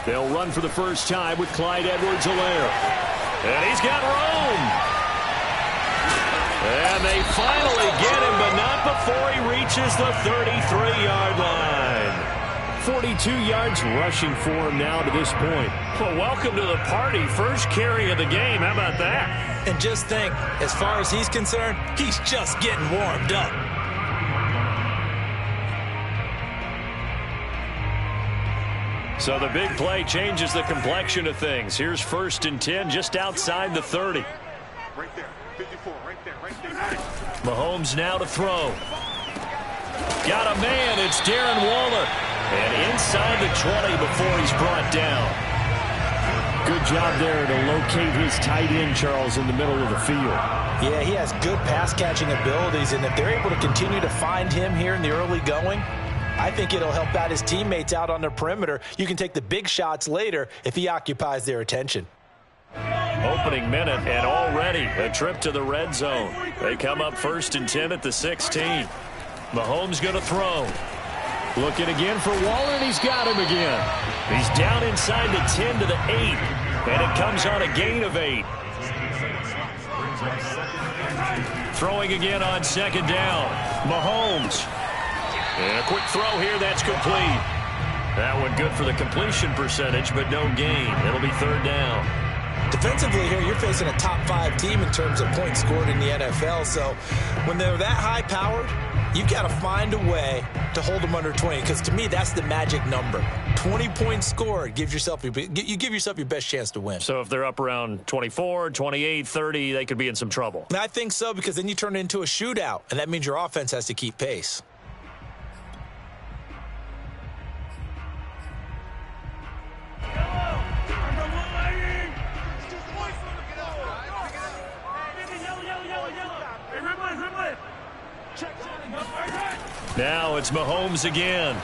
They'll run for the first time with Clyde Edwards-Helaire. And he's got room. And they finally get him, but not before he reaches the 33-yard line. 42 yards rushing for him now to this point. Well, welcome to the party. First carry of the game. How about that? And just think, as far as he's concerned, he's just getting warmed up. So the big play changes the complexion of things. Here's 1st and 10 just outside the 30. Right there, 54, right there. Mahomes now to throw. Got a man. It's Darren Waller. And inside the 20 before he's brought down. Good job there to locate his tight end, Charles, in the middle of the field. Yeah, he has good pass-catching abilities, and if they're able to continue to find him here in the early going, I think it'll help out his teammates out on the perimeter. You can take the big shots later if he occupies their attention. Opening minute, and already a trip to the red zone. They come up 1st and 10 at the 16. Mahomes going to throw. Looking again for Waller, and he's got him again. He's down inside the 10 to the 8, and it comes on a gain of 8. Throwing again on 2nd down. Mahomes. And a quick throw here, that's complete. That one good for the completion percentage, but no gain. It'll be 3rd down. Defensively here, you're facing a top-5 team in terms of points scored in the NFL, so when they're that high-powered, you've got to find a way to hold them under 20, because to me, that's the magic number. 20 points scored, you give yourself your best chance to win. So if they're up around 24, 28, 30, they could be in some trouble. I think so, because then you turn it into a shootout, and that means your offense has to keep pace. Now it's Mahomes again.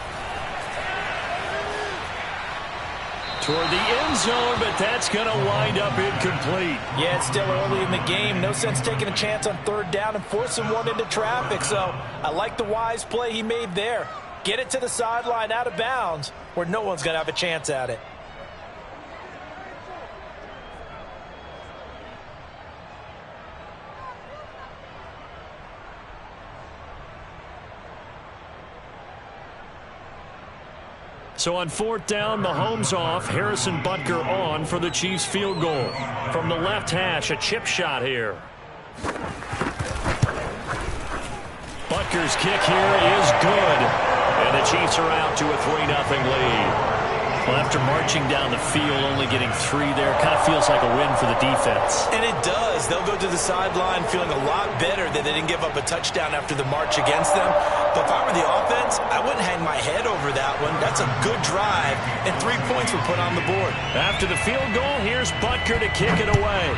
Toward the end zone, but that's going to wind up incomplete. Yeah, it's still early in the game. No sense taking a chance on 3rd down and forcing one into traffic. So I like the wise play he made there. Get it to the sideline out of bounds where no one's going to have a chance at it. So on 4th down, Mahomes off, Harrison Butker on for the Chiefs field goal. From the left hash, a chip shot here. Butker's kick here is good. And the Chiefs are out to a 3-0 lead. Well, after marching down the field, only getting 3 there, kind of feels like a win for the defense. And it does. They'll go to the sideline feeling a lot better that they didn't give up a touchdown after the march against them. But if I were the offense, I wouldn't hang my head over that one. That's a good drive, and 3 points were put on the board. After the field goal, here's Butker to kick it away.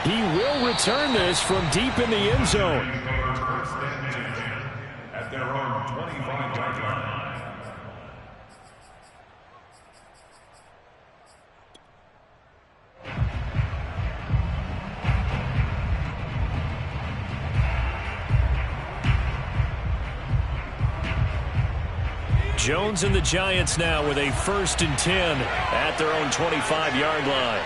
He will return this from deep in the end zone. At their own 25-yard line. Jones and the Giants now with a 1st and 10 at their own 25-yard line.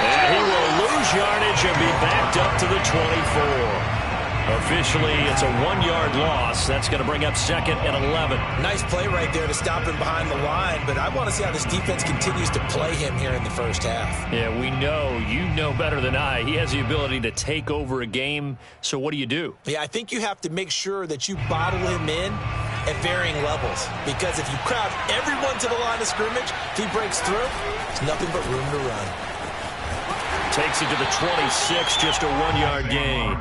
And he will lose yardage and be backed up to the 24. Officially, it's a 1-yard loss. That's going to bring up 2nd and 11. Nice play right there to stop him behind the line, but I want to see how this defense continues to play him here in the first half. Yeah, we know. You know better than I. He has the ability to take over a game, so what do you do? Yeah, I think you have to make sure that you bottle him in at varying levels, because if you crowd everyone to the line of scrimmage, if he breaks through, there's nothing but room to run. Takes it to the 26, just a 1-yard gain.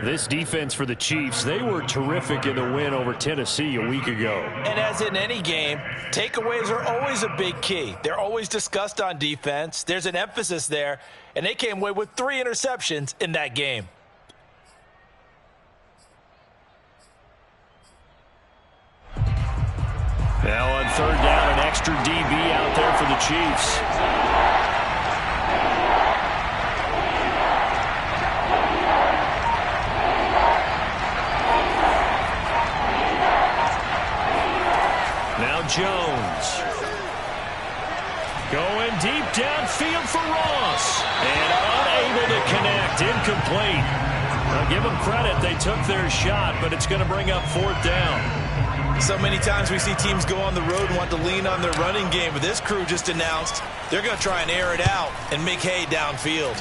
This defense for the Chiefs, they were terrific in the win over Tennessee a week ago. And as in any game, takeaways are always a big key. They're always discussed on defense. There's an emphasis there, and they came away with 3 interceptions in that game. Now on 3rd down, an extra DB out there for the Chiefs. Jones. Going deep downfield for Ross. And unable to connect. Incomplete. Now give them credit. They took their shot, but it's going to bring up 4th down. So many times we see teams go on the road and want to lean on their running game, but this crew just announced they're going to try and air it out and make hay downfield.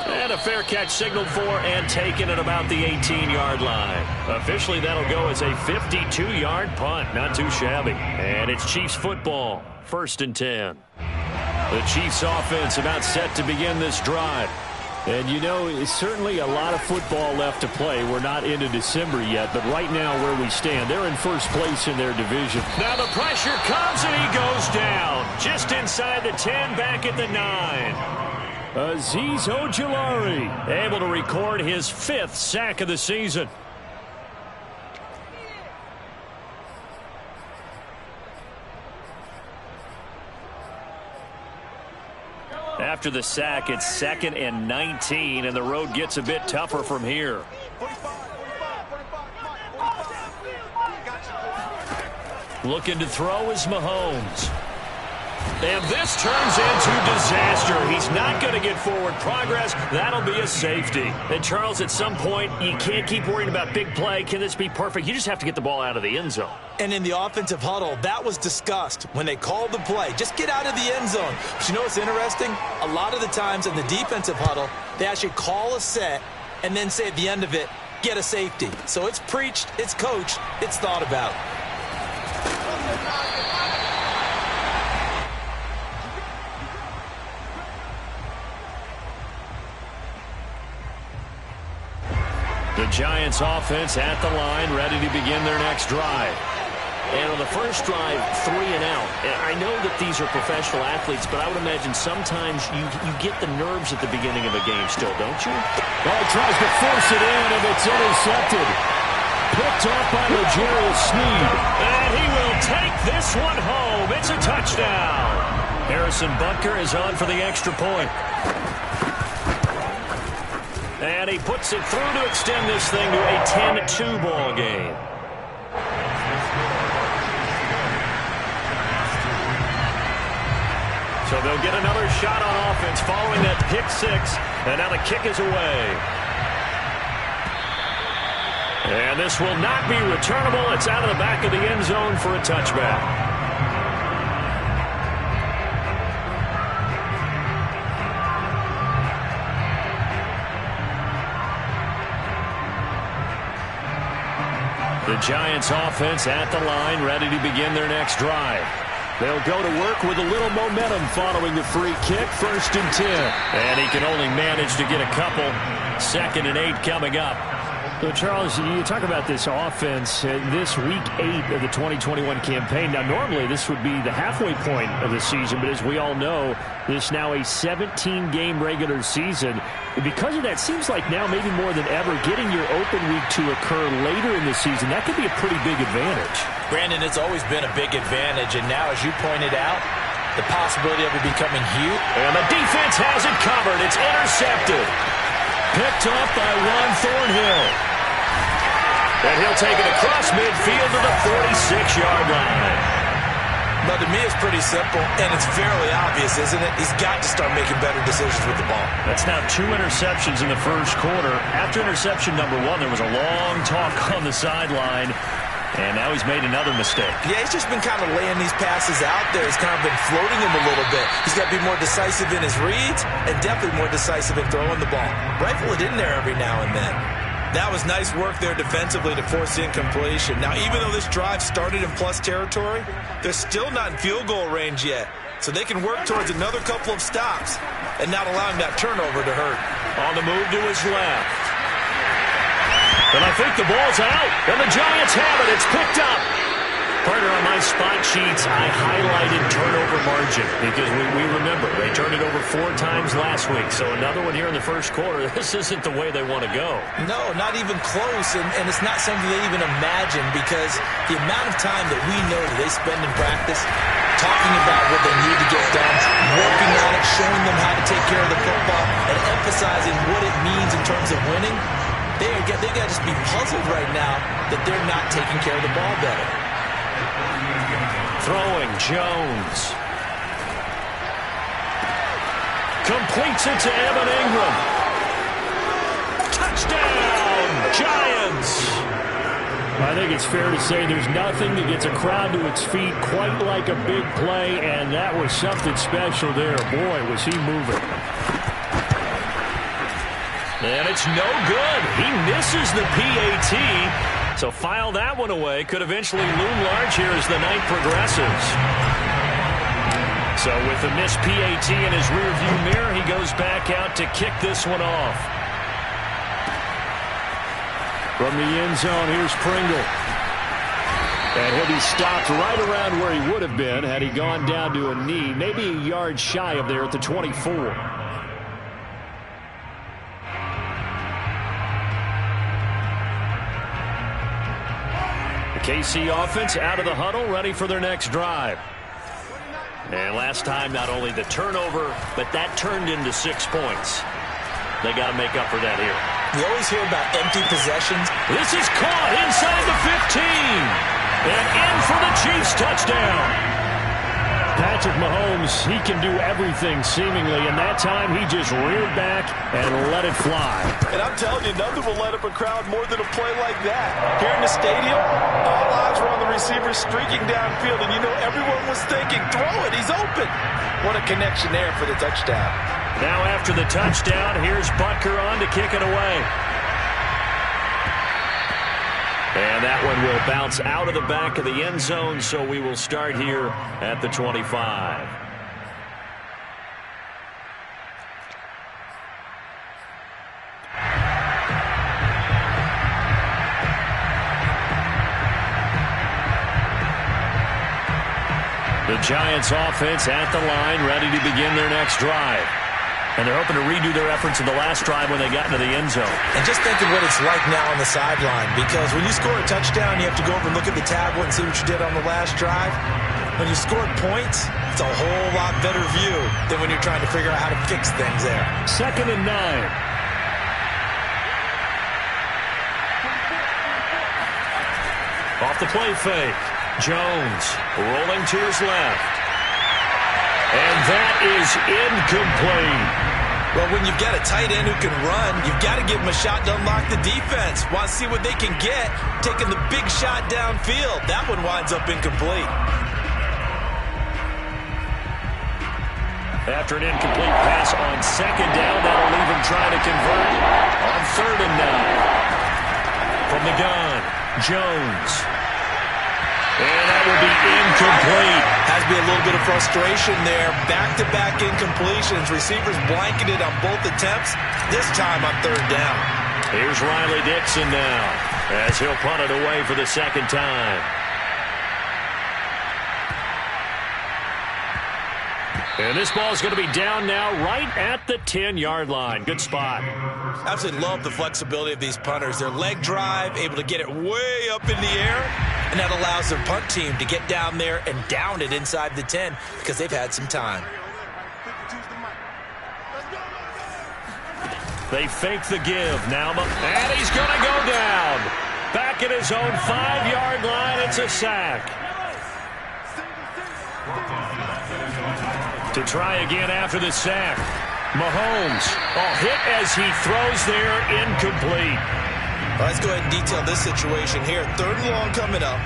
And a fair catch signaled for and taken at about the 18-yard line. Officially, that'll go as a 52-yard punt. Not too shabby. And it's Chiefs football. 1st and 10. The Chiefs offense about set to begin this drive. And, you know, it's certainly a lot of football left to play. We're not into December yet, but right now where we stand, they're in first place in their division. Now the pressure comes and he goes down. Just inside the 10, back at the 9. Azeez Ojulari able to record his 5th sack of the season. After the sack, it's 2nd and 19, and the road gets a bit tougher from here. Looking to throw is Mahomes. And this turns into disaster. He's not going to get forward progress. That'll be a safety. And, Charles, at some point, you can't keep worrying about big play. Can this be perfect? You just have to get the ball out of the end zone. And in the offensive huddle, that was discussed when they called the play. Just get out of the end zone. But you know what's interesting? A lot of the times in the defensive huddle, they actually call a set and then say at the end of it, get a safety. So it's preached, it's coached, it's thought about. The Giants offense at the line, ready to begin their next drive. And on the first drive, 3 and out. And I know that these are professional athletes, but I would imagine sometimes you get the nerves at the beginning of a game still, don't you? Well, he tries to force it in, and it's intercepted. Picked off by L'Jarius Sneed. And he will take this one home. It's a touchdown. Harrison Butker is on for the extra point. And he puts it through to extend this thing to a 10-2 ball game. So they'll get another shot on offense following that pick 6. And now the kick is away. And this will not be returnable. It's out of the back of the end zone for a touchback. The Giants offense at the line, ready to begin their next drive. They'll go to work with a little momentum following the free kick. 1st and 10. And he can only manage to get a couple. 2nd and 8 coming up. So, Charles, you talk about this offense, this week 8 of the 2021 campaign. Now, normally this would be the halfway point of the season, but as we all know, this now a 17-game regular season. And because of that, seems like now maybe more than ever, getting your open week to occur later in the season, that could be a pretty big advantage. Brandon, it's always been a big advantage, and now, as you pointed out, the possibility of it becoming huge. And the defense has it covered. It's intercepted. Picked off by Ron Thornhill. And he'll take it across midfield to the 46-yard line. But to me, it's pretty simple, and it's fairly obvious, isn't it? He's got to start making better decisions with the ball. That's now 2 interceptions in the first quarter. After interception number 1, there was a long talk on the sideline, and now he's made another mistake. Yeah, he's just been kind of laying these passes out there. He's kind of been floating them a little bit. He's got to be more decisive in his reads and definitely more decisive in throwing the ball. Rifle it in there every now and then. That was nice work there defensively to force incompletion. Now, even though this drive started in plus territory, they're still not in field goal range yet. So they can work towards another couple of stops and not allowing that turnover to hurt. On the move to his left. And I think the ball's out. And the Giants have it. It's picked up. Partner, on my spot sheets, I highlighted turnover margin because we remember they turned it over 4 times last week. So another one here in the first quarter. This isn't the way they want to go. No, not even close. And it's not something they even imagine because the amount of time that we know that they spend in practice talking about what they need to get done, working on it, showing them how to take care of the football, and emphasizing what it means in terms of winning, They got to just be puzzled right now that they're not taking care of the ball better. Throwing Jones. Completes it to Evan Ingram. Touchdown, Giants! I think it's fair to say there's nothing that gets a crowd to its feet quite like a big play, and that was something special there. Boy, was he moving. And it's no good. He misses the PAT. So file that one away. Could eventually loom large here as the night progresses. So with the missed PAT in his rearview mirror, he goes back out to kick this one off. From the end zone, here's Pringle. And he'll be stopped right around where he would have been had he gone down to a knee, maybe a yard shy of there at the 24. KC offense out of the huddle, ready for their next drive. And last time, not only the turnover, but that turned into 6 points. They got to make up for that here. You always hear about empty possessions. This is caught inside the 15. And in for the Chiefs touchdown. Patrick Mahomes, he can do everything seemingly, and that time he just reared back and let it fly. And I'm telling you, nothing will light up a crowd more than a play like that. Here in the stadium, all eyes were on the receiver streaking downfield, and you know everyone was thinking, throw it, he's open. What a connection there for the touchdown. Now after the touchdown, here's Butker on to kick it away. And that one will bounce out of the back of the end zone, so we will start here at the 25. The Giants offense at the line, ready to begin their next drive. And they're hoping to redo their efforts in the last drive when they got into the end zone. And just think of what it's like now on the sideline, because when you score a touchdown, you have to go over and look at the tablet and see what you did on the last drive. When you scored points, it's a whole lot better view than when you're trying to figure out how to fix things there. 2nd and 9. Off the play fake. Jones rolling to his left. And that is incomplete. Well, when you've got a tight end who can run, you've got to give him a shot to unlock the defense. Want to see what they can get, taking the big shot downfield. That one winds up incomplete. After an incomplete pass on 2nd down, that'll leave him trying to convert on 3rd and 9. From the gun, Jones. And that will be incomplete. Has to be a little bit of frustration there. Back-to-back incompletions. Receivers blanketed on both attempts. This time on 3rd down. Here's Riley Dixon now as he'll punt it away for the 2nd time. And this ball is going to be down now right at the 10-yard line. Good spot. Absolutely love the flexibility of these punters. Their leg drive, able to get it way up in the air, and that allows their punt team to get down there and down it inside the 10 because they've had some time. They fake the give. Now, and he's going to go down. Back at his own 5-yard line, it's a sack. To try again after the sack. Mahomes, hit as he throws there, incomplete. Well, let's go ahead and detail this situation here. 3rd and long coming up,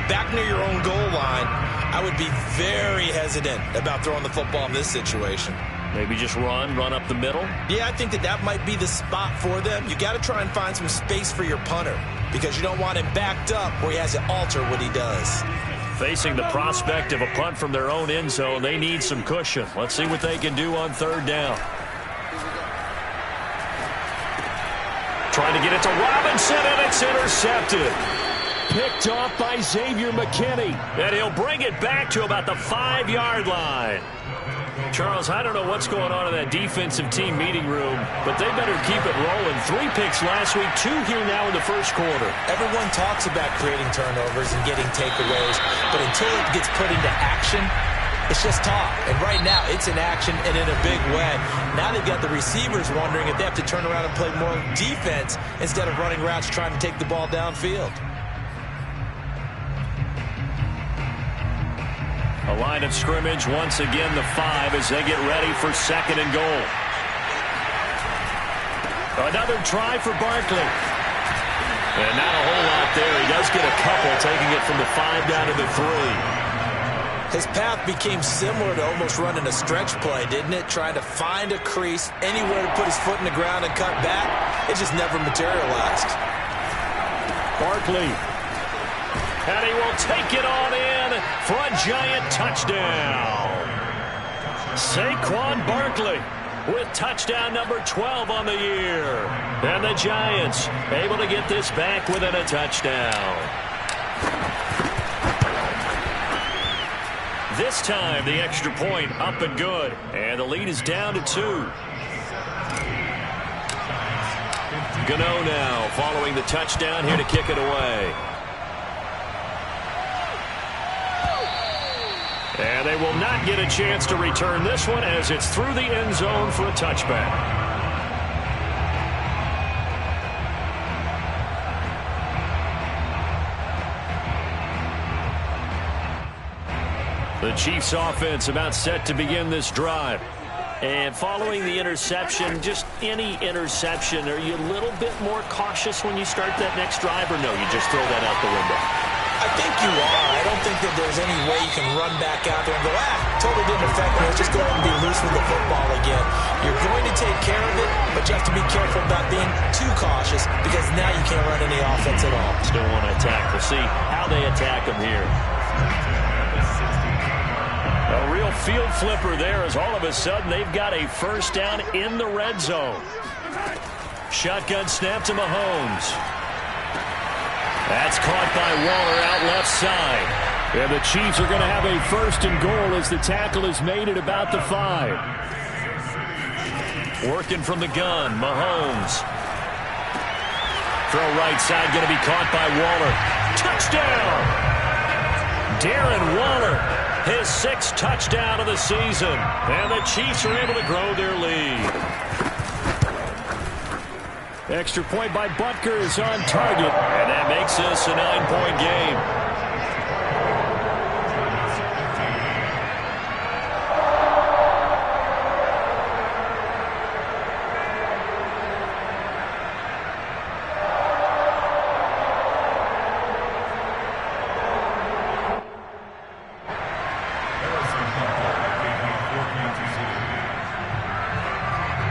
back near your own goal line. I would be very hesitant about throwing the football in this situation. Maybe just run up the middle? Yeah, I think that might be the spot for them. You got to try and find some space for your punter because you don't want him backed up where he has to alter what he does. Facing the prospect of a punt from their own end zone, they need some cushion. Let's see what they can do on 3rd down. Trying to get it to Robinson, and it's intercepted. Picked off by Xavier McKinney. And he'll bring it back to about the 5-yard line. Charles, I don't know what's going on in that defensive team meeting room, but they better keep it rolling. 3 picks last week, 2 here now in the 1st quarter. Everyone talks about creating turnovers and getting takeaways, but until it gets put into action, It's just talk. And right now, it's in action and in a big way. Now they've got the receivers wondering if they have to turn around and play more defense instead of running routes trying to take the ball downfield. A line of scrimmage, once again the 5 as they get ready for 2nd and goal. Another try for Barkley. And not a whole lot there. He does get a couple, taking it from the 5 down to the 3. His path became similar to almost running a stretch play, didn't it? Trying to find a crease, anywhere to put his foot in the ground and cut back. It just never materialized. Barkley. And he will take it on in for a giant touchdown. Saquon Barkley with touchdown number 12 on the year. And the Giants able to get this back within a touchdown. This time the extra point up and good. And the lead is down to 2. Gano now following the touchdown here to kick it away. And they will not get a chance to return this one as it's through the end zone for a touchback. The Chiefs offense about set to begin this drive. And following the interception, just any interception, are you a little bit more cautious when you start that next drive, or no, you just throw that out the window? I think you are. I don't think that there's any way you can run back out there and go, totally didn't affect me. Let's just go ahead and be loose with the football again. You're going to take care of it, but you have to be careful about being too cautious because now you can't run any offense at all. Still want to attack. We'll see how they attack them here. A real field flipper there as all of a sudden they've got a first down in the red zone. Shotgun snap to Mahomes. That's caught by Waller out left side. And the Chiefs are going to have a 1st and goal as the tackle is made at about the 5. Working from the gun, Mahomes. Throw right side, going to be caught by Waller. Touchdown! Darren Waller, his 6th touchdown of the season. And the Chiefs are able to grow their lead. Extra point by Butker is on target, and that makes this a 9-point game.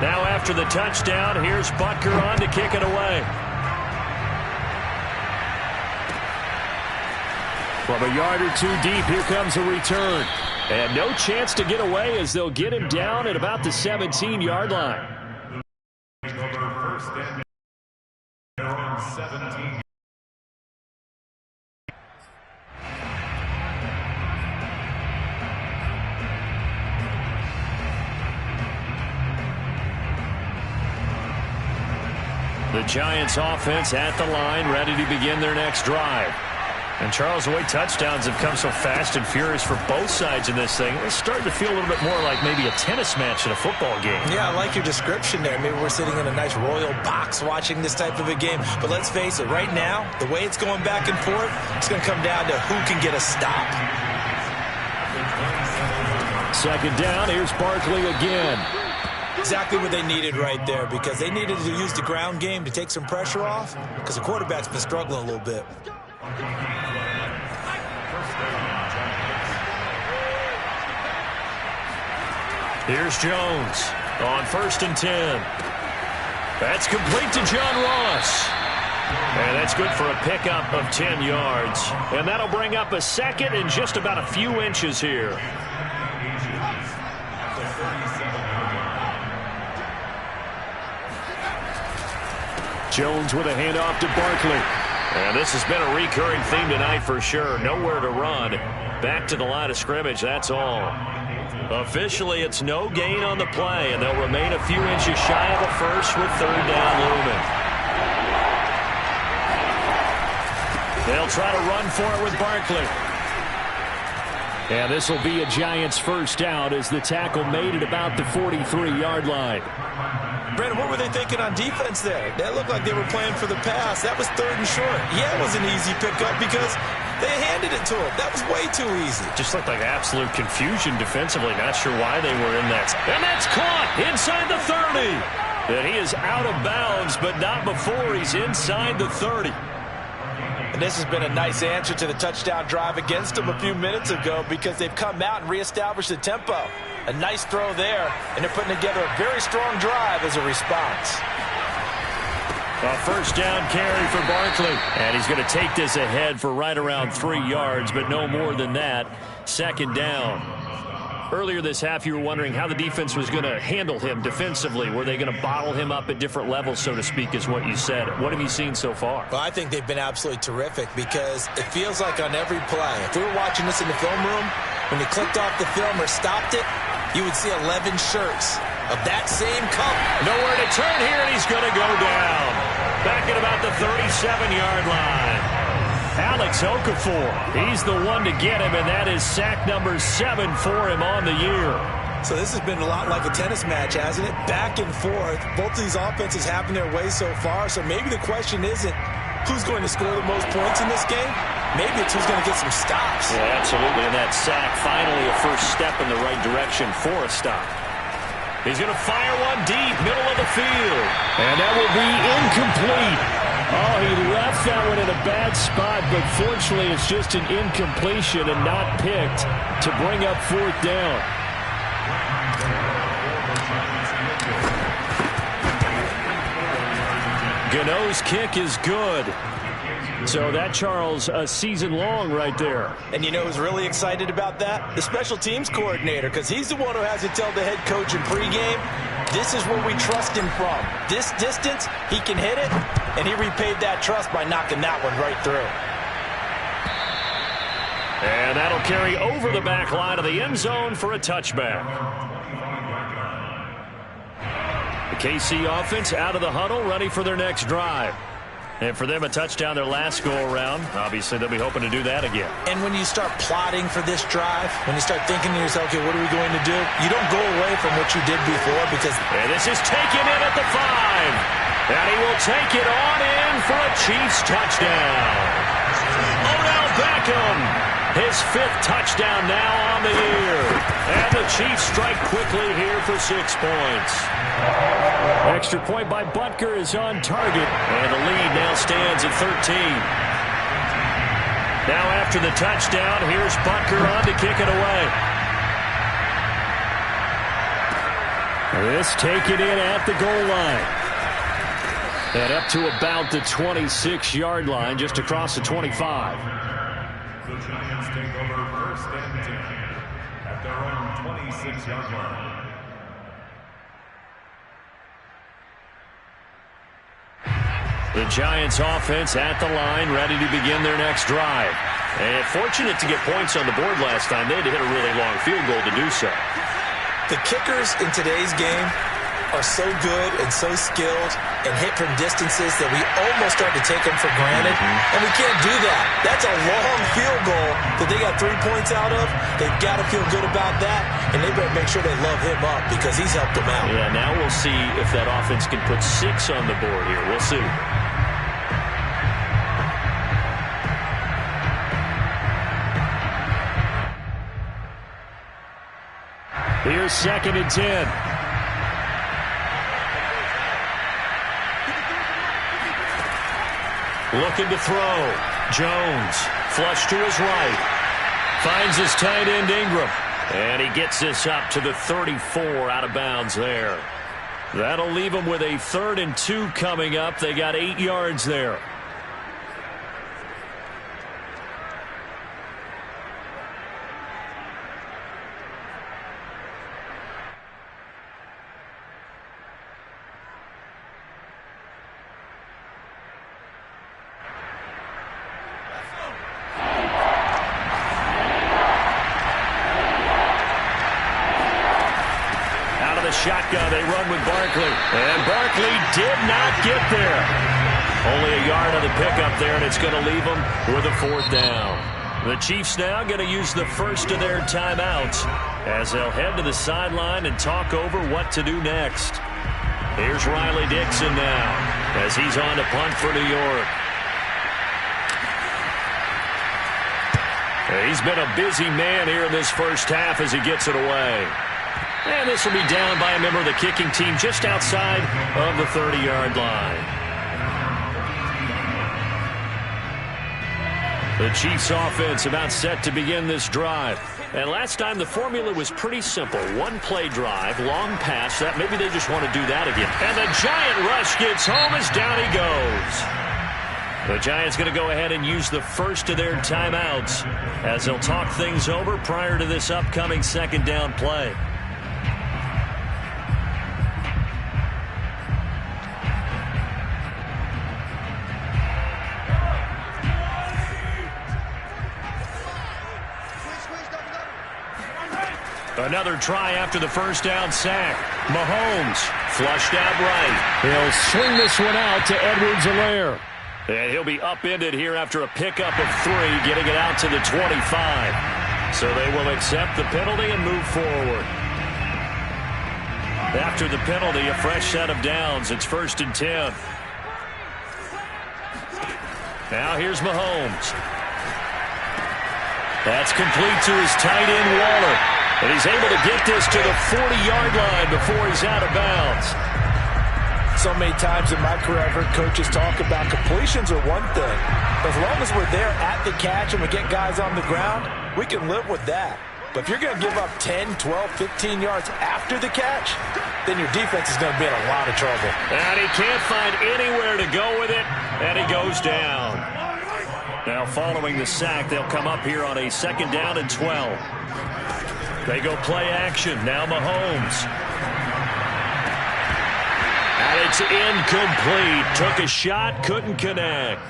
Now after the touchdown, here's Butker on to kick it away. From a yard or 2 deep, here comes a return. And no chance to get away as they'll get him down at about the 17-yard line. The Giants offense at the line, ready to begin their next drive. And Charles, the way touchdowns have come so fast and furious for both sides in this thing, it's starting to feel a little bit more like maybe a tennis match in a football game. Yeah, I like your description there. Maybe we're sitting in a nice royal box watching this type of a game. But let's face it, right now, the way it's going back and forth, it's going to come down to who can get a stop. 2nd down, here's Barkley again. Exactly what they needed right there, because they needed to use the ground game to take some pressure off, because the quarterback's been struggling a little bit. Here's Jones on 1st and 10. That's complete to John Ross. And that's good for a pickup of 10 yards. And that'll bring up a 2nd and just about a few inches here. Jones with a handoff to Barkley. And this has been a recurring theme tonight for sure. Nowhere to run. Back to the line of scrimmage, that's all. Officially, it's no gain on the play, and they'll remain a few inches shy of a first with 3rd down looming. They'll try to run for it with Barkley. And this will be a Giants first down as the tackle made at about the 43-yard line. Brandon, what were they thinking on defense there? That looked like they were playing for the pass. That was 3rd and short. Yeah, it was an easy pickup because they handed it to him. That was way too easy. Just looked like absolute confusion defensively. Not sure why they were in that. And that's caught inside the 30. And he is out of bounds, but not before he's inside the 30. And this has been a nice answer to the touchdown drive against them a few minutes ago because they've come out and reestablished the tempo. A nice throw there, and they're putting together a very strong drive as a response. A first down carry for Barkley. And he's going to take this ahead for right around 3 yards, but no more than that. 2nd down. Earlier this half, you were wondering how the defense was going to handle him defensively. Were they going to bottle him up at different levels, so to speak, is what you said. What have you seen so far? Well, I think they've been absolutely terrific because it feels like on every play, if we were watching this in the film room, when they clicked off the film or stopped it, you would see 11 shirts of that same color. Nowhere to turn here, and he's going to go down. Back at about the 37-yard line. Alex Okafor, he's the one to get him, and that is sack number 7 for him on the year. So this has been a lot like a tennis match, hasn't it? Back and forth. Both of these offenses having their way so far, so maybe the question isn't who's going to score the most points in this game. Maybe it's who's going to get some stops. Yeah, absolutely, and that sack finally a first step in the right direction for a stop. He's going to fire one deep, middle of the field. And that will be incomplete. Oh, he left that one in a bad spot, but fortunately it's just an incompletion and not picked to bring up 4th down. Gano's kick is good. So that, Charles, a season long right there. And you know who's really excited about that? The special teams coordinator, because he's the one who has to tell the head coach in pregame, this is where we trust him from. This distance, he can hit it, and he repaid that trust by knocking that one right through. And that'll carry over the back line of the end zone for a touchback. The KC offense out of the huddle, ready for their next drive. And for them, a touchdown their last go-around. Obviously, they'll be hoping to do that again. And when you start plotting for this drive, when you start thinking to yourself, okay, what are we going to do? You don't go away from what you did before because... And this is taken in at the 5. And he will take it on in for a Chiefs touchdown. Odell Beckham, his 5th touchdown now on the year. And the Chiefs strike quickly here for 6 points. Extra point by Butker is on target. And the lead now stands at 13. Now after the touchdown, here's Butker on to kick it away. This taken in at the goal line. And up to about the 26-yard line, just across the 25. The Giants take over 1st and 10 at their own 26-yard line. The Giants offense at the line, ready to begin their next drive. And fortunate to get points on the board last time. They had to hit a really long field goal to do so. The kickers in today's game are so good and so skilled and hit from distances that we almost start to take them for granted. And we can't do that. That's a long field goal that they got 3 points out of. They've got to feel good about that, and they better make sure they love him up because he's helped them out. Yeah, now we'll see if that offense can put 6 on the board here. We'll see. Here's 2nd and 10. Looking to throw. Jones, flush to his right. Finds his tight end Ingram. And he gets this up to the 34 out of bounds there. That'll leave him with a 3rd and 2 coming up. They got 8 yards there. Shotgun, they run with Barkley. And Barkley did not get there. Only a yard on the pickup there, and it's going to leave them with a 4th down. The Chiefs now going to use the first of their timeouts as they'll head to the sideline and talk over what to do next. Here's Riley Dixon now as he's on to punt for New York. He's been a busy man here in this first half as he gets it away. And this will be down by a member of the kicking team just outside of the 30-yard line. The Chiefs offense about set to begin this drive. And last time the formula was pretty simple. One play drive, long pass. That maybe they just want to do that again. And the giant rush gets home as down he goes. The Giants going to go ahead and use the first of their timeouts as they'll talk things over prior to this upcoming second down play. Another try after the first down sack. Mahomes flushed out right. He'll swing this one out to Edwards-Helaire. And he'll be upended here after a pickup of 3, getting it out to the 25. So they will accept the penalty and move forward. After the penalty, a fresh set of downs. It's 1st and 10. Now here's Mahomes. That's complete to his tight end, Waller. And he's able to get this to the 40-yard line before he's out of bounds. So many times in my career, I've heard coaches talk about completions are one thing. As long as we're there at the catch and we get guys on the ground, we can live with that. But if you're going to give up 10, 12, 15 yards after the catch, then your defense is going to be in a lot of trouble. And he can't find anywhere to go with it, and he goes down. Now following the sack, they'll come up here on a 2nd down and 12. They go play action. Now Mahomes. And it's incomplete. Took a shot, couldn't connect.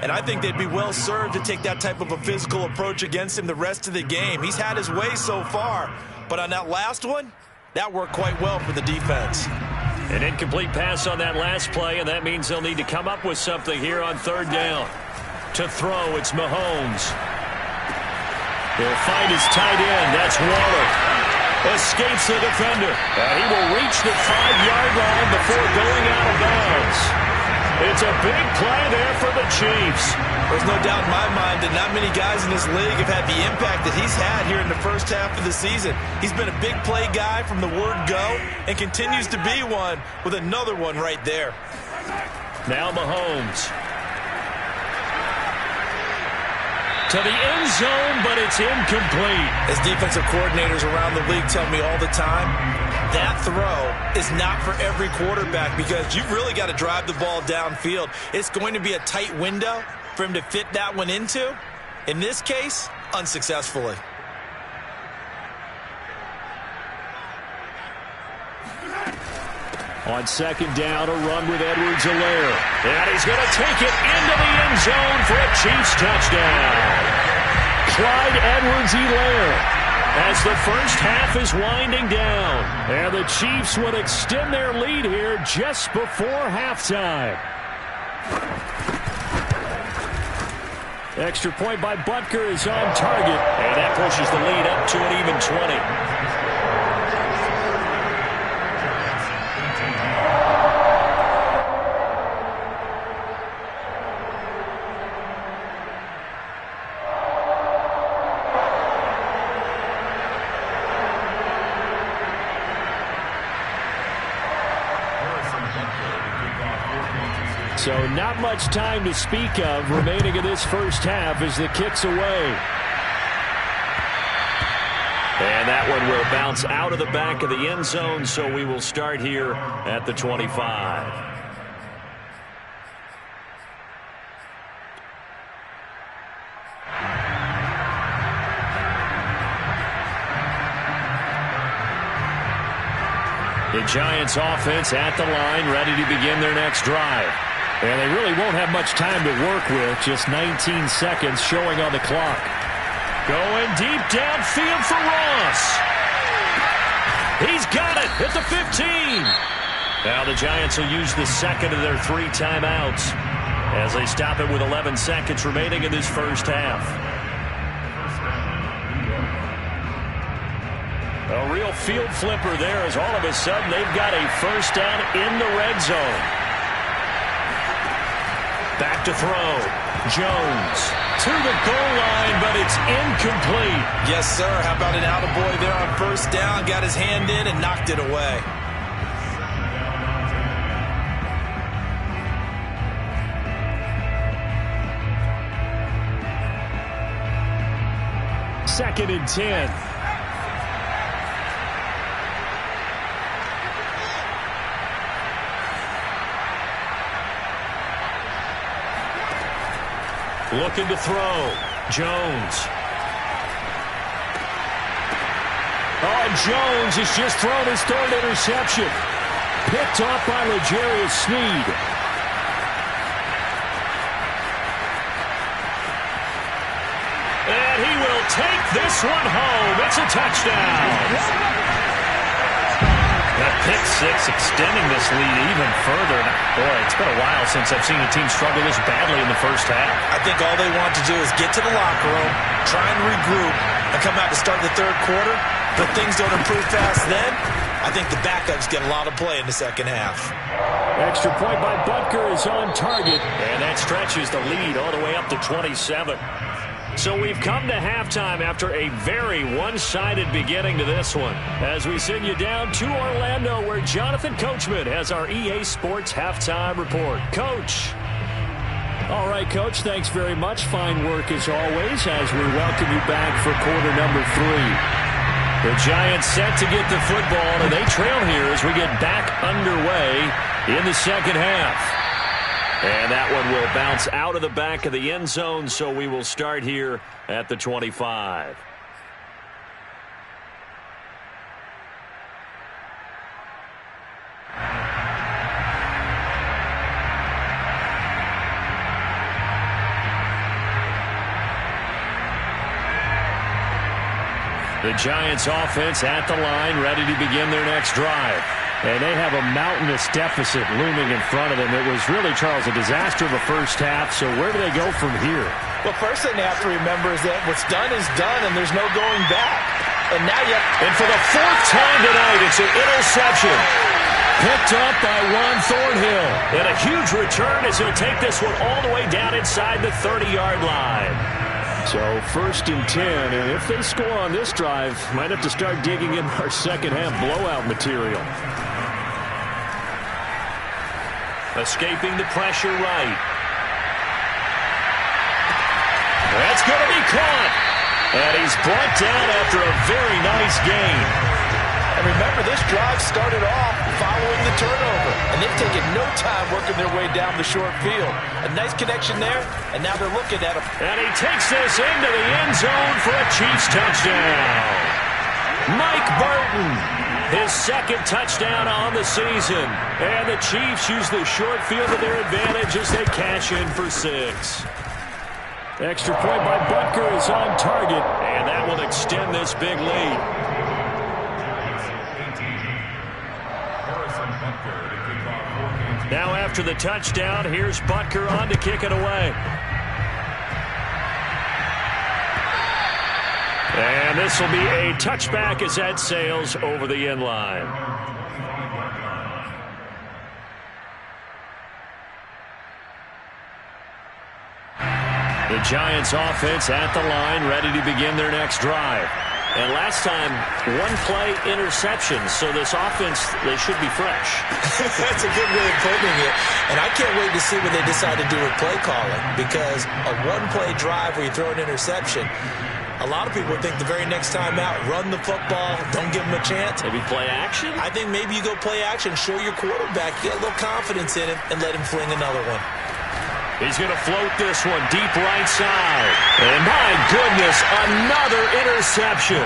And I think they'd be well served to take that type of a physical approach against him the rest of the game. He's had his way so far. But on that last one, that worked quite well for the defense. An incomplete pass on that last play, and that means they'll need to come up with something here on 3rd down. To throw, it's Mahomes. He'll find his tight end. That's Waller. Escapes the defender. And he will reach the 5-yard line before going out of bounds. It's a big play there for the Chiefs. There's no doubt in my mind that not many guys in this league have had the impact that he's had here in the first half of the season. He's been a big play guy from the word go and continues to be one with another one right there. Now Mahomes. To the end zone, but it's incomplete. As defensive coordinators around the league tell me all the time, that throw is not for every quarterback because you've really got to drive the ball downfield. It's going to be a tight window for him to fit that one into. In this case, unsuccessfully. On 2nd down, a run with Edwards-Helaire. And he's going to take it into the end zone for a Chiefs touchdown. Clyde Edwards-Helaire. As the first half is winding down. And the Chiefs would extend their lead here just before halftime. Extra point by Butker is on target. And that pushes the lead up to an even 20. So not much time to speak of remaining in this first half as the kick's away. And that one will bounce out of the back of the end zone, so we will start here at the 25. The Giants offense at the line, ready to begin their next drive. And they really won't have much time to work with. Just 19 seconds showing on the clock. Going deep downfield for Ross. He's got it at the 15. Now the Giants will use the second of their 3 timeouts as they stop it with 11 seconds remaining in this first half. A real field flipper there as all of a sudden they've got a first down in the red zone. Back to throw. Jones to the goal line, but it's incomplete. Yes, sir. How about an attaboy there on first down? Got his hand in and knocked it away. Second and 10. Looking to throw. Jones. Oh, Jones has just thrown his third interception. Picked off by L'Jarius Sneed. And he will take this one home. It's a touchdown. That pick six extending this lead even further. Boy, it's been a while since I've seen a team struggle this badly in the first half. I think all they want to do is get to the locker room, try and regroup, and come out to start the third quarter. But things don't improve fast then. I think the backups get a lot of play in the second half. Extra point by Butker is on target. And that stretches the lead all the way up to 27. So we've come to halftime after a very one-sided beginning to this one, as we send you down to Orlando, where Jonathan Coachman has our EA Sports Halftime Report. Coach. All right, Coach, thanks very much. Fine work as always as we welcome you back for quarter number 3. The Giants set to get the football, and they trail here as we get back underway in the second half. And that one will bounce out of the back of the end zone, so we will start here at the 25. The Giants offense at the line, ready to begin their next drive. And they have a mountainous deficit looming in front of them. It was really, Charles, a disaster of a first half. So where do they go from here? Well, first thing they have to remember is that what's done is done, and there's no going back. And now you have... And for the fourth time tonight, it's an interception. Picked up by Juan Thornhill. And a huge return as he'll take this one all the way down inside the 30-yard line. So first and 10, and if they score on this drive, might have to start digging in our second half blowout material. Escaping the pressure right. That's going to be caught. And he's brought down after a very nice gain. And remember, this drive started off following the turnover. And they've taken no time working their way down the short field. A nice connection there, and now they're looking at him. And he takes this into the end zone for a Chiefs touchdown. Mike Burton, his second touchdown on the season. And the Chiefs use the short field to their advantage as they cash in for 6. Extra point by Butker is on target. And that will extend this big lead. Now after the touchdown, here's Butker on to kick it away. And this will be a touchback as that sails over the end line. The Giants offense at the line, ready to begin their next drive. And last time, one-play interception. So this offense, they should be fresh. That's a good way of putting it. And I can't wait to see what they decide to do with play calling. Because a one-play drive where you throw an interception, a lot of people think the very next time out, run the football, don't give them a chance. Maybe play action? I think maybe you go play action, show your quarterback, get a little confidence in him, and let him fling another one. He's going to float this one deep right side. And my goodness, another interception.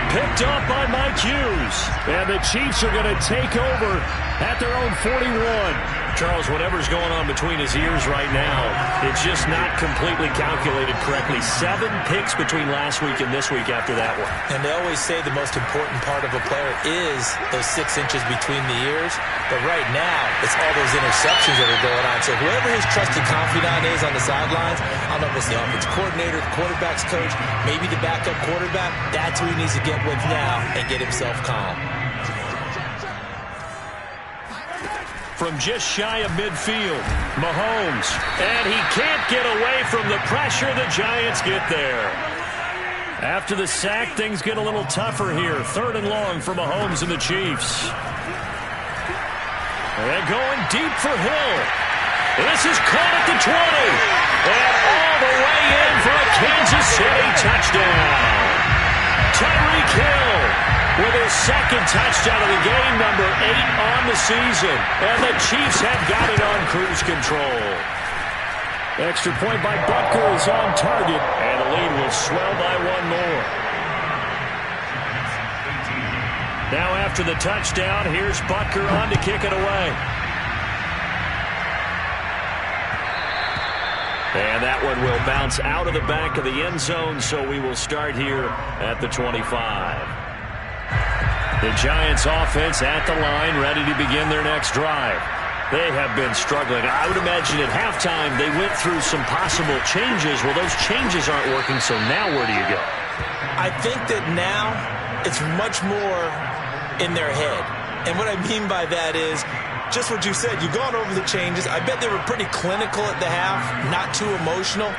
Picked up by Mike Hughes. And the Chiefs are going to take over at their own 41. Charles, whatever's going on between his ears right now, it's just not completely calculated correctly. 7 picks between last week and this week after that one. And they always say the most important part of a player is those 6 inches between the ears. But right now, it's all those interceptions that are going on. So whoever his trusted confidant is on the sidelines, I don't know if it's the offensive coordinator, the quarterback's coach, maybe the backup quarterback, that's who he needs to get with now and get himself calm. From just shy of midfield, Mahomes. And he can't get away from the pressure. The Giants get there. After the sack, things get a little tougher here. 3rd and long for Mahomes and the Chiefs. And going deep for Hill. This is caught at the 20. And all the way in for a Kansas City touchdown. Tyreek Hill with his 2nd touchdown of the game, number 8 on the season. And the Chiefs have got it on cruise control. Extra point by Butker is on target. And the lead will swell by 1 more. Now after the touchdown, here's Butker on to kick it away. And that one will bounce out of the back of the end zone, so we will start here at the 25. The Giants offense at the line, ready to begin their next drive. They have been struggling. I would imagine at halftime they went through some possible changes. Well, those changes aren't working, so now where do you go? I think that now it's much more in their head. And what I mean by that is just what you said. You've gone over the changes. I bet they were pretty clinical at the half, not too emotional.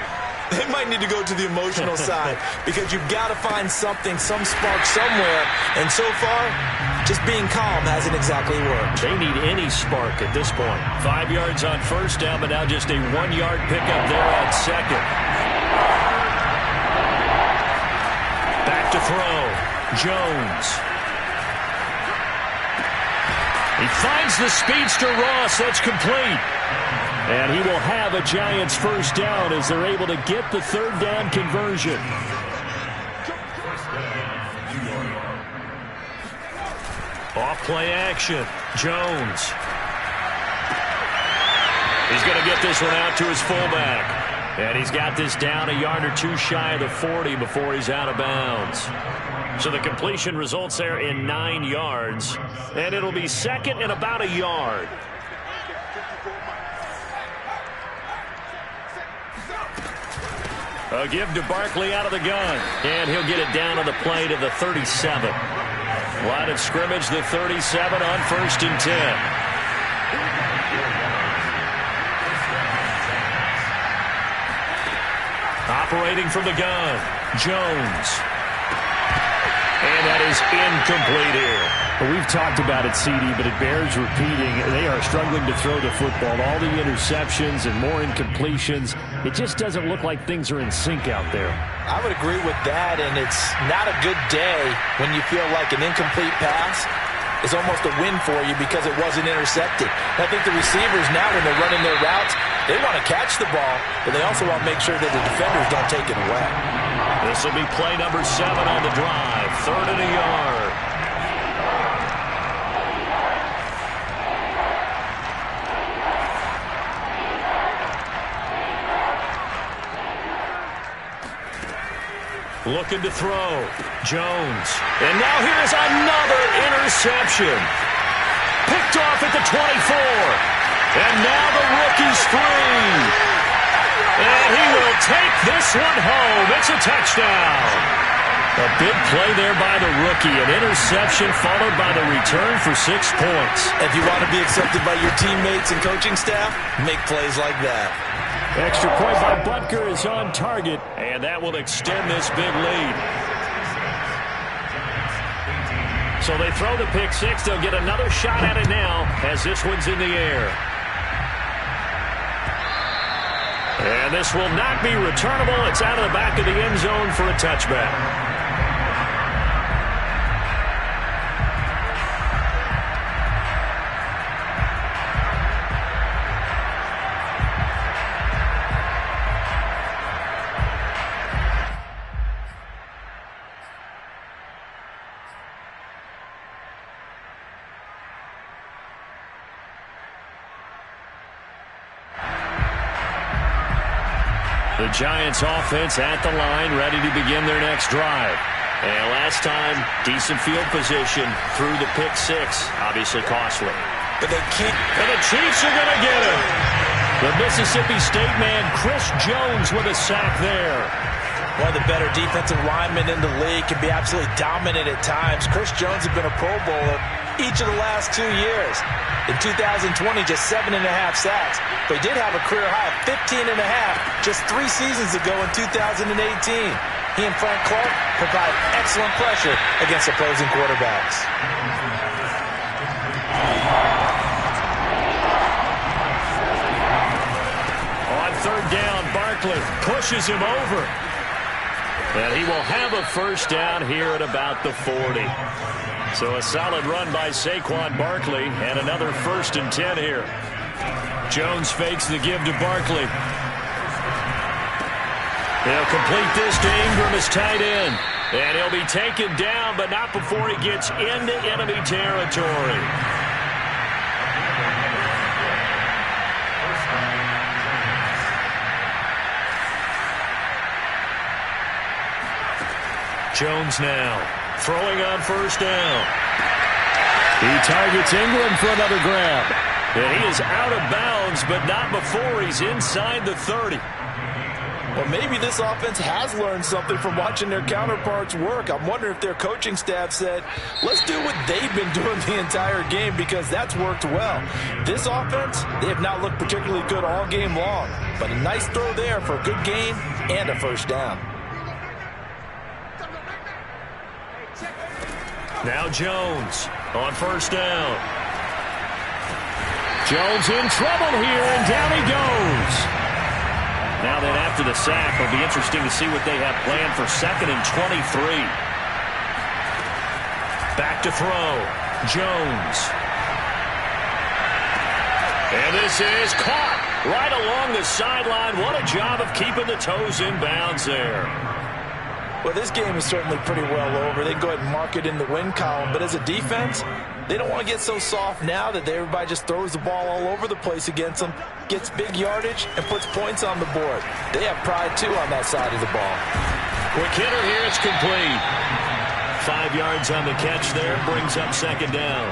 They might need to go to the emotional side because you've got to find something, some spark somewhere. And so far, just being calm hasn't exactly worked. They need any spark at this point. 5 yards on 1st down, but now just a 1-yard pickup there on 2nd. Back to throw. Jones. He finds the speedster Ross. That's complete. And he will have a Giants 1st down as they're able to get the 3rd down conversion. Off play action. Jones. He's going to get this one out to his fullback. And he's got this down a yard or 2 shy of the 40 before he's out of bounds. So the completion results there in 9 yards. And it'll be 2nd and about a yard. A give to Barkley out of the gun. And he'll get it down on the play to the 37. Line of scrimmage, the 37 on 1st and 10. Operating from the gun, Jones. And that is incomplete here. Well, we've talked about it, CD, but it bears repeating. They are struggling to throw the football. All the interceptions and more incompletions. It just doesn't look like things are in sync out there. I would agree with that, and it's not a good day when you feel like an incomplete pass is almost a win for you because it wasn't intercepted. And I think the receivers now, when they're running their routes, they want to catch the ball, but they also want to make sure that the defenders don't take it away. This will be play number 7 on the drive. 3rd and a yard. Looking to throw. Jones. And now here is another interception. Picked off at the 24. And now the rookie's free. And he will take this one home. It's a touchdown. A big play there by the rookie. An interception followed by the return for 6 points. If you want to be accepted by your teammates and coaching staff, make plays like that. Extra point by Butker is on target. And that will extend this big lead. So they throw the pick 6. They'll get another shot at it now as this one's in the air. And this will not be returnable. It's out of the back of the end zone for a touchback. The Giants offense at the line, ready to begin their next drive. And last time, decent field position through the pick six. Obviously costly. But they can't. And the Chiefs are going to get him. The Mississippi State man, Chris Jones, with a sack there. One of the better defensive linemen in the league, can be absolutely dominant at times. Chris Jones has been a Pro Bowler each of the last 2 years. In 2020, just 7.5 sacks. But he did have a career high of 15.5 just 3 seasons ago in 2018. He and Frank Clark provide excellent pressure against opposing quarterbacks. On third down, Barkley pushes him over. And he will have a first down here at about the 40. So a solid run by Saquon Barkley and another 1st and 10 here. Jones fakes the give to Barkley. He'll complete this to Ingram as tight end. And he'll be taken down, but not before he gets into enemy territory. Jones now throwing on first down. He targets Ingram for another grab. And he is out of bounds, but not before he's inside the 30. Well, maybe this offense has learned something from watching their counterparts work. I'm wondering if their coaching staff said, let's do what they've been doing the entire game, because that's worked well. This offense, they have not looked particularly good all game long, but a nice throw there for a good gain and a first down. Now Jones on first down. Jones in trouble here, and down he goes. Now then, after the sack, it'll be interesting to see what they have planned for 2nd and 23. Back to throw. Jones. And this is caught right along the sideline. What a job of keeping the toes in bounds there. Well, this game is certainly pretty well over. They can go ahead and mark it in the win column. But as a defense, they don't want to get so soft now that everybody just throws the ball all over the place against them, gets big yardage, and puts points on the board. They have pride, too, on that side of the ball. Quick hitter here. It's complete. 5 yards on the catch there. Brings up 2nd down.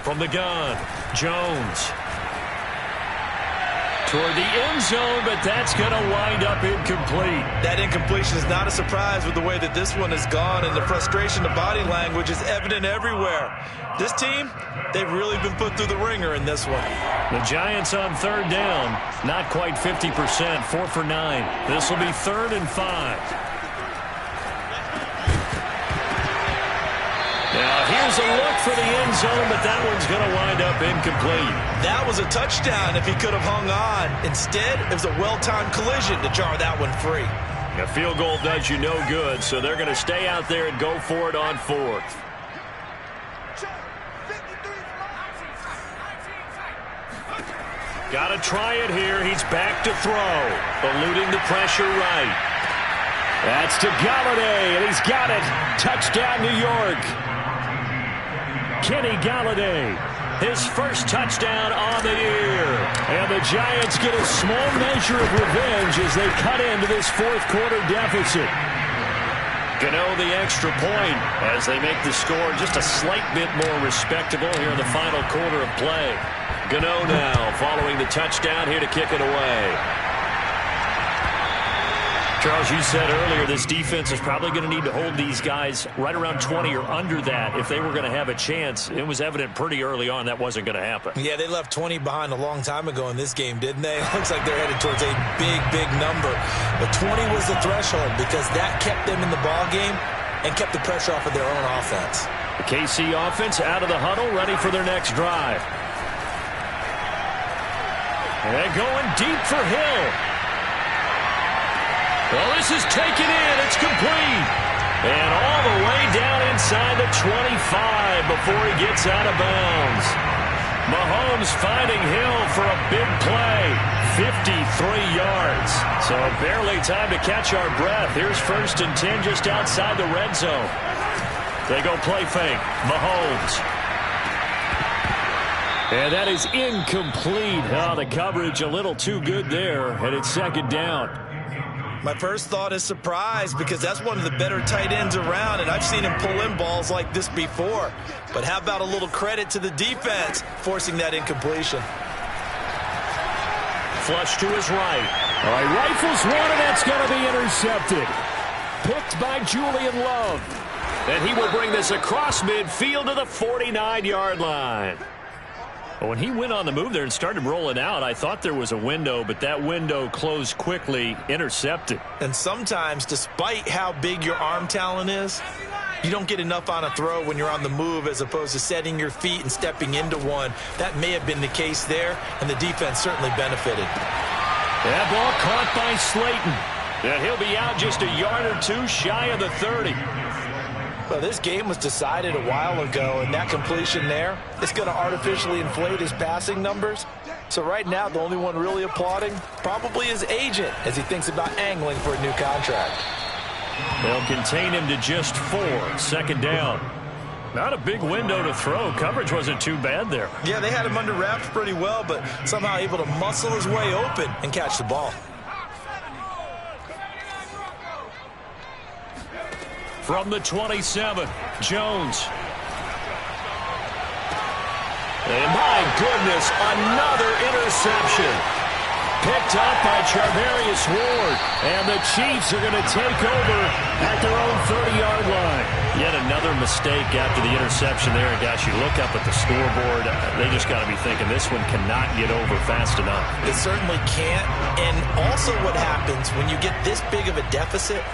From the gun, Jones. Toward the end zone, but that's going to wind up incomplete. That incompletion is not a surprise with the way that this one has gone, and the frustration, the body language is evident everywhere. This team, they've really been put through the ringer in this one. The Giants on third down, not quite 50%, 4 for 9. This will be 3rd and 5. Now, here's a look for the end zone, but that one's going to wind up incomplete. That was a touchdown if he could have hung on. Instead, it was a well-timed collision to jar that one free. A field goal does you no good, so they're going to stay out there and go for it on 4th. Got to try it here. He's back to throw, eluding the pressure right. That's to Galladay, and he's got it. Touchdown, New York. Kenny Galladay, his first touchdown on the year. And the Giants get a small measure of revenge as they cut into this 4th quarter deficit. Gano the extra point as they make the score just a slight bit more respectable here in the final quarter of play. Gano now following the touchdown here to kick it away. Charles, you said earlier this defense is probably going to need to hold these guys right around 20 or under that if they were going to have a chance. It was evident pretty early on that wasn't going to happen. Yeah, they left 20 behind a long time ago in this game, didn't they? It looks like they're headed towards a big, big number. But 20 was the threshold because that kept them in the ball game and kept the pressure off of their own offense. The KC offense out of the huddle, ready for their next drive. And going deep for Hill. Well, this is taken in. It's complete. And all the way down inside the 25 before he gets out of bounds. Mahomes finding Hill for a big play. 53 yards. So barely time to catch our breath. Here's 1st and 10 just outside the red zone. They go play fake. Mahomes. And that is incomplete. Oh, the coverage a little too good there, and it's 2nd down. My first thought is surprise, because that's one of the better tight ends around, and I've seen him pull in balls like this before. But how about a little credit to the defense forcing that incompletion? Flush to his right. All right, rifles one, and that's going to be intercepted. Picked by Julian Love. And he will bring this across midfield to the 49-yard line. When he went on the move there and started rolling out, I thought there was a window, but that window closed quickly, intercepted. And sometimes, despite how big your arm talent is, you don't get enough on a throw when you're on the move as opposed to setting your feet and stepping into one. That may have been the case there, and the defense certainly benefited. That ball caught by Slayton. And he'll be out just a yard or two shy of the 30. Well, this game was decided a while ago, and that completion there, it's going to artificially inflate his passing numbers. So right now, the only one really applauding probably his agent as he thinks about angling for a new contract. They'll contain him to just 4. 2nd down. Not a big window to throw. Coverage wasn't too bad there. Yeah, they had him under wraps pretty well, but somehow able to muscle his way open and catch the ball. From the 27, Jones. And my goodness, another interception. Picked up by Charvarius Ward. And the Chiefs are going to take over at their own 30-yard line. Yet another mistake after the interception there. And gosh, you look up at the scoreboard, they just got to be thinking this one cannot get over fast enough. It certainly can't. And also what happens when you get this big of a deficit,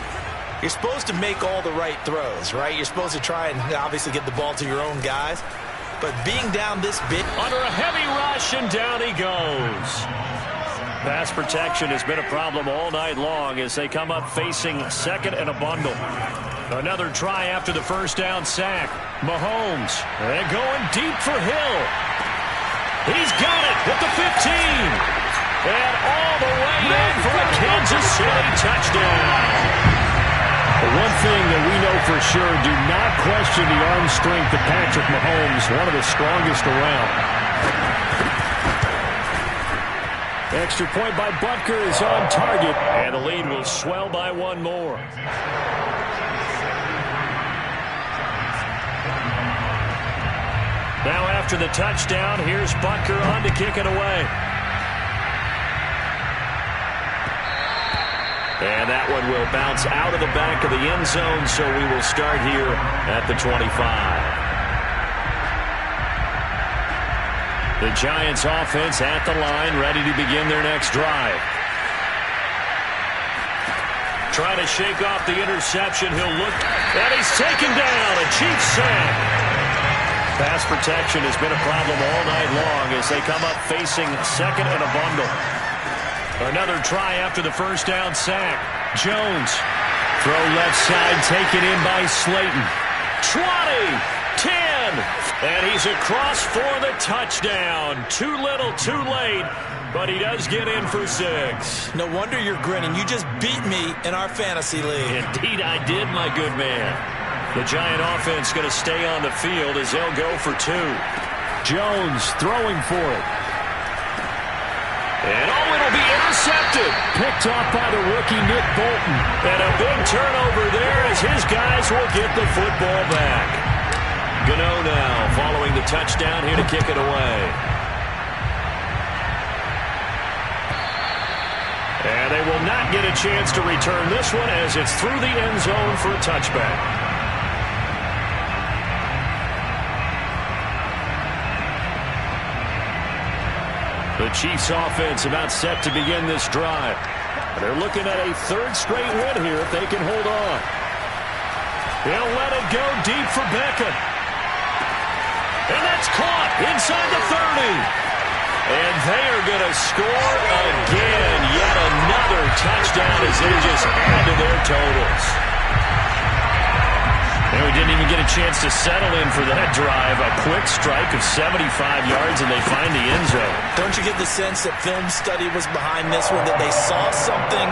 you're supposed to make all the right throws, right? You're supposed to try and obviously get the ball to your own guys. But being down this big... Under a heavy rush, and down he goes. Pass protection has been a problem all night long as they come up facing 2nd and a bundle. Another try after the 1st down sack. Mahomes, and going deep for Hill. He's got it at the 15. And all the way in for a Kansas City touchdown. One thing that we know for sure, do not question the arm strength of Patrick Mahomes, one of the strongest around. Extra point by Butker is on target. And the lead will swell by 1 more. Now after the touchdown, here's Butker on to kick it away. And that one will bounce out of the back of the end zone, so we will start here at the 25. The Giants offense at the line, ready to begin their next drive. Trying to shake off the interception. He'll look, and he's taken down. A Chiefs sack. Pass protection has been a problem all night long as they come up facing 2nd and a bundle. Another try after the 1st down sack. Jones. Throw left side taken in by Slayton. 20, 10, and he's across for the touchdown. Too little, too late, but he does get in for 6. No wonder you're grinning. You just beat me in our fantasy league. Indeed I did, my good man. The Giant offense going to stay on the field as they'll go for 2. Jones throwing for it. And it'll be intercepted. Picked off by the rookie Nick Bolton. And a big turnover there as his guys will get the football back. Gano now following the touchdown here to kick it away. And they will not get a chance to return this one as it's through the end zone for a touchback. The Chiefs offense about set to begin this drive. They're looking at a 3rd straight win here if they can hold on. He'll let it go deep for Beckham. And that's caught inside the 30. And they are going to score again. Yet another touchdown as they just add to their totals. And we didn't even get a chance to settle in for that drive. A quick strike of 75 yards, and they find the end zone. Don't you get the sense that film study was behind this one, that they saw something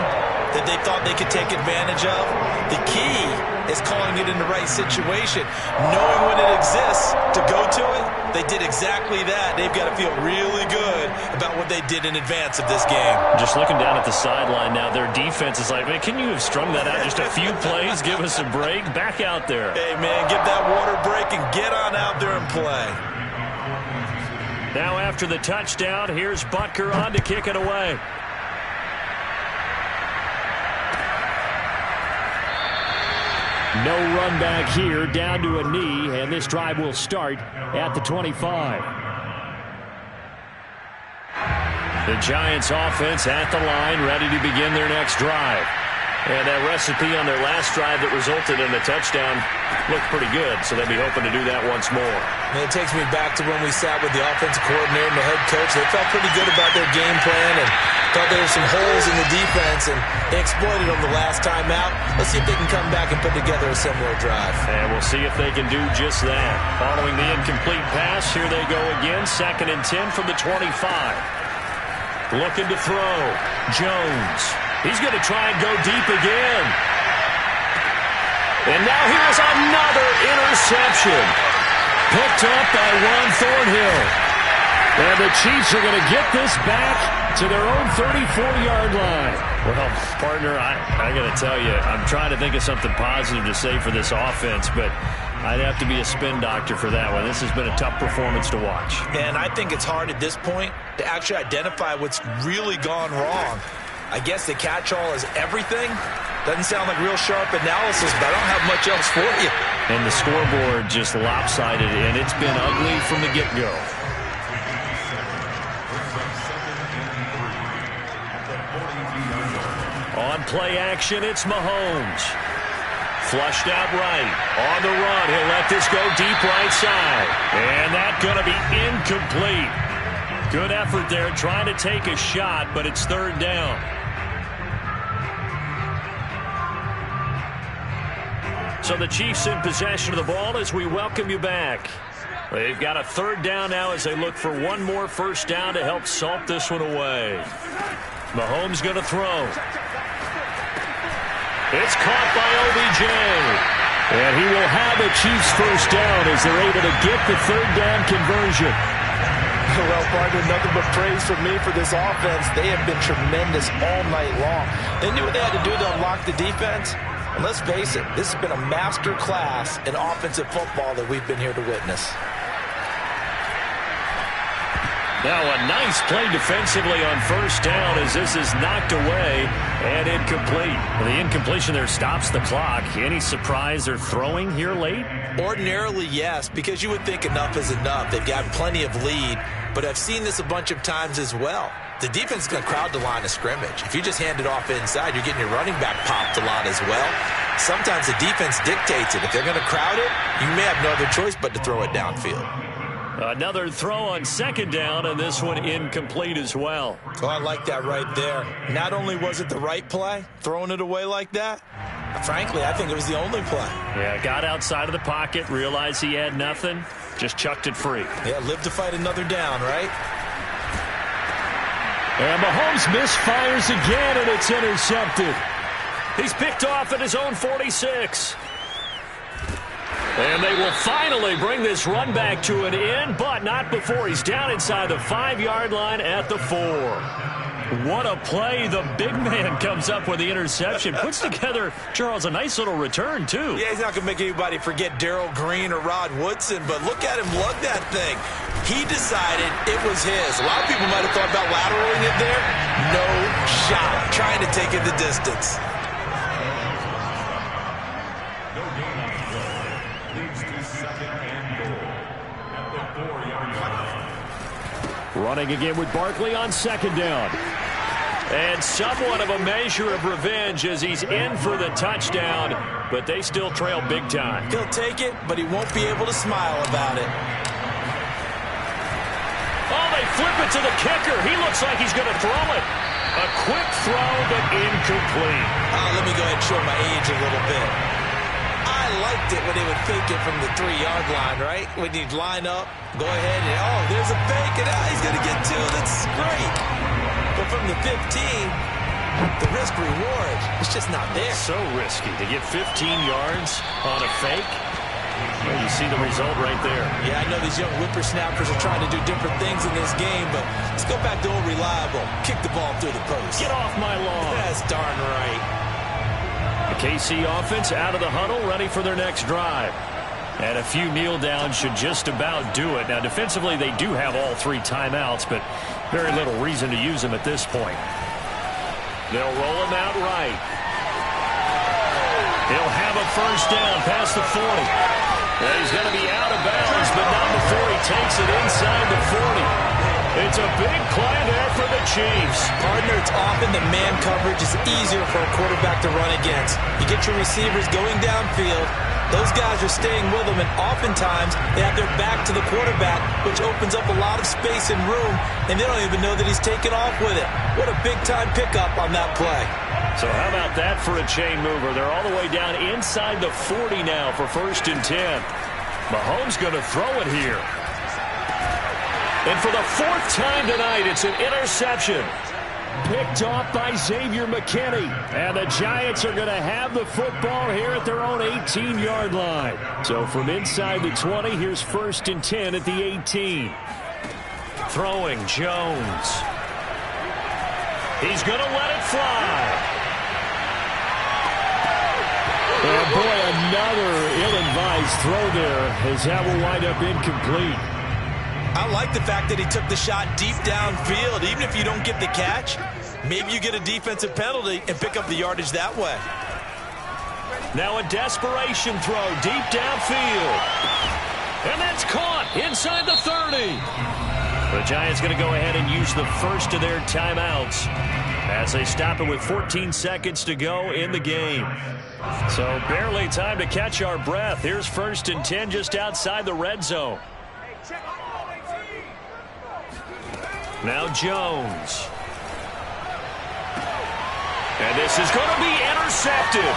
that they thought they could take advantage of? The key is calling it in the right situation. Knowing when it exists to go to it, they did exactly that. They've got to feel really good about what they did in advance of this game. Just looking down at the sideline now, their defense is like, man, can you have strung that out just a few plays? Give us a break. Back out there. Hey, man, get that water break and get on out there and play. Now after the touchdown, here's Butker on to kick it away. No run back here, down to a knee, and this drive will start at the 25. The Giants offense at the line, ready to begin their next drive. And that recipe on their last drive that resulted in a touchdown looked pretty good, so they'll be hoping to do that once more. And it takes me back to when we sat with the offensive coordinator and the head coach. They felt pretty good about their game plan and thought there were some holes in the defense, and they exploited them the last time out. Let's see if they can come back and put together a similar drive. And we'll see if they can do just that. Following the incomplete pass, here they go again. 2nd and 10 from the 25. Looking to throw. Jones. He's going to try and go deep again. And now here's another interception. Picked up by Juan Thornhill. And the Chiefs are going to get this back to their own 34-yard line. Well, partner, I got to tell you, I'm trying to think of something positive to say for this offense, but I'd have to be a spin doctor for that one. This has been a tough performance to watch. And I think it's hard at this point to actually identify what's really gone wrong. I guess the catch-all is everything. Doesn't sound like real sharp analysis, but I don't have much else for you. And the scoreboard just lopsided, and it's been ugly from the get-go. On play action, it's Mahomes. Flushed out right. On the run, he'll let this go deep right side. And that's going to be incomplete. Good effort there, trying to take a shot, but it's 3rd down. So the Chiefs in possession of the ball as we welcome you back. They've got a 3rd down now as they look for one more first down to help salt this one away. Mahomes going to throw. It's caught by OBJ. And he will have a Chiefs first down as they're able to get the 3rd down conversion. Well, partner, nothing but praise from me for this offense. They have been tremendous all night long. They knew what they had to do to unlock the defense. And let's face it, this has been a master class in offensive football that we've been here to witness. Now a nice play defensively on first down as this is knocked away and incomplete. Well, the incompletion there stops the clock. Any surprise they're throwing here late? Ordinarily, yes, because you would think enough is enough. They've got plenty of lead, but I've seen this a bunch of times as well. The defense is going to crowd the line of scrimmage. If you just hand it off inside, you're getting your running back popped a lot as well. Sometimes the defense dictates it. If they're going to crowd it, you may have no other choice but to throw it downfield. Another throw on 2nd down, and this one incomplete as well. Oh, I like that right there. Not only was it the right play, throwing it away like that, frankly, I think it was the only play. Yeah, got outside of the pocket, realized he had nothing, just chucked it free. Yeah, live to fight another down, right? And Mahomes misfires again, and it's intercepted. He's picked off at his own 46. And they will finally bring this run back to an end, but not before he's down inside the 5-yard line at the 4. What a play. The big man comes up with the interception. Puts together, Charles, a nice little return, too. Yeah, he's not going to make anybody forget Darrell Green or Rod Woodson, but look at him lug that thing. He decided it was his. A lot of people might have thought about lateraling it there. No shot. Trying to take it the distance. Running again with Barkley on 2nd down. And somewhat of a measure of revenge as he's in for the touchdown, but they still trail big time. He'll take it, but he won't be able to smile about it. Oh, they flip it to the kicker. He looks like he's going to throw it. A quick throw, but incomplete. Let me go ahead and show my age a little bit. I liked it when they would fake it from the 3-yard line, right? When you'd line up, go ahead, and there's a fake, and he's going to get 2. That's great. But from the 15, the risk-reward is just not there. So risky to get 15 yards on a fake. Well, you see the result right there. Yeah, I know these young whippersnappers are trying to do different things in this game, but let's go back to old reliable. Kick the ball through the post. Get off my lawn. That's darn right. The KC offense out of the huddle, ready for their next drive. And a few kneel downs should just about do it. Now, defensively, they do have all 3 timeouts, but very little reason to use them at this point. They'll roll him out right. He'll have a first down past the 40. Well, he's going to be out of bounds, but not before he takes it inside the 40. It's a big play there for the Chiefs. Partner, it's often the man coverage is easier for a quarterback to run against. You get your receivers going downfield. Those guys are staying with them, and oftentimes they have their back to the quarterback, which opens up a lot of space and room, and they don't even know that he's taken off with it. What a big-time pickup on that play. So how about that for a chain mover? They're all the way down inside the 40 now for 1st and 10. Mahomes going to throw it here. And for the 4th time tonight, it's an interception. Picked off by Xavier McKinney. And the Giants are going to have the football here at their own 18-yard line. So from inside the 20, here's 1st and 10 at the 18. Throwing Jones. He's going to let it fly. And boy, another ill-advised throw there, as that will wind up incomplete. I like the fact that he took the shot deep downfield. Even if you don't get the catch, maybe you get a defensive penalty and pick up the yardage that way. Now a desperation throw deep downfield. And that's caught inside the 30. The Giants going to go ahead and use the first of their timeouts as they stop it with 14 seconds to go in the game. So barely time to catch our breath. Here's 1st and 10 just outside the red zone. Now Jones. And this is going to be intercepted.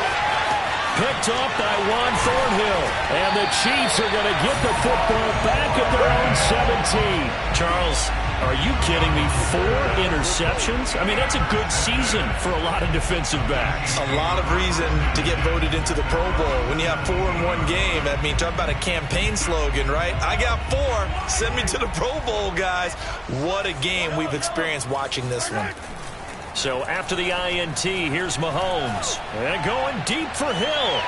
Picked off by Juan Thornhill. And the Chiefs are going to get the football back at their own 17. Charles, are you kidding me? 4 interceptions? I mean, that's a good season for a lot of defensive backs. A lot of reason to get voted into the Pro Bowl. When you have 4 in one game, I mean, talk about a campaign slogan, right? I got 4. Send me to the Pro Bowl, guys. What a game we've experienced watching this one. So after the INT, here's Mahomes. And going deep for Hill.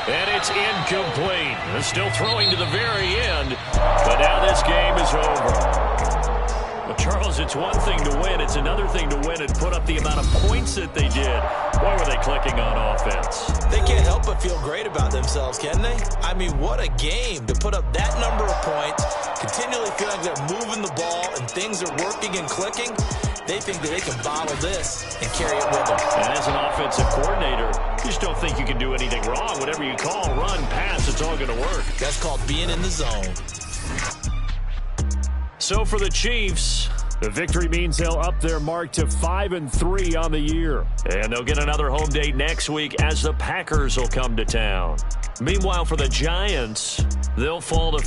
And it's incomplete. They're still throwing to the very end. But now this game is over. Well, Charles, it's one thing to win. It's another thing to win and put up the amount of points that they did. Boy, were they clicking on offense. They can't help but feel great about themselves, can they? I mean, what a game to put up that number of points, continually feel like they're moving the ball and things are working and clicking. They think that they can bottle this and carry it with them. And as an offensive coordinator, you just don't think you can do anything wrong. Whatever you call, run, pass, it's all going to work. That's called being in the zone. So for the Chiefs, the victory means they'll up their mark to 5-3 on the year. And they'll get another home date next week as the Packers will come to town. Meanwhile, for the Giants, they'll fall to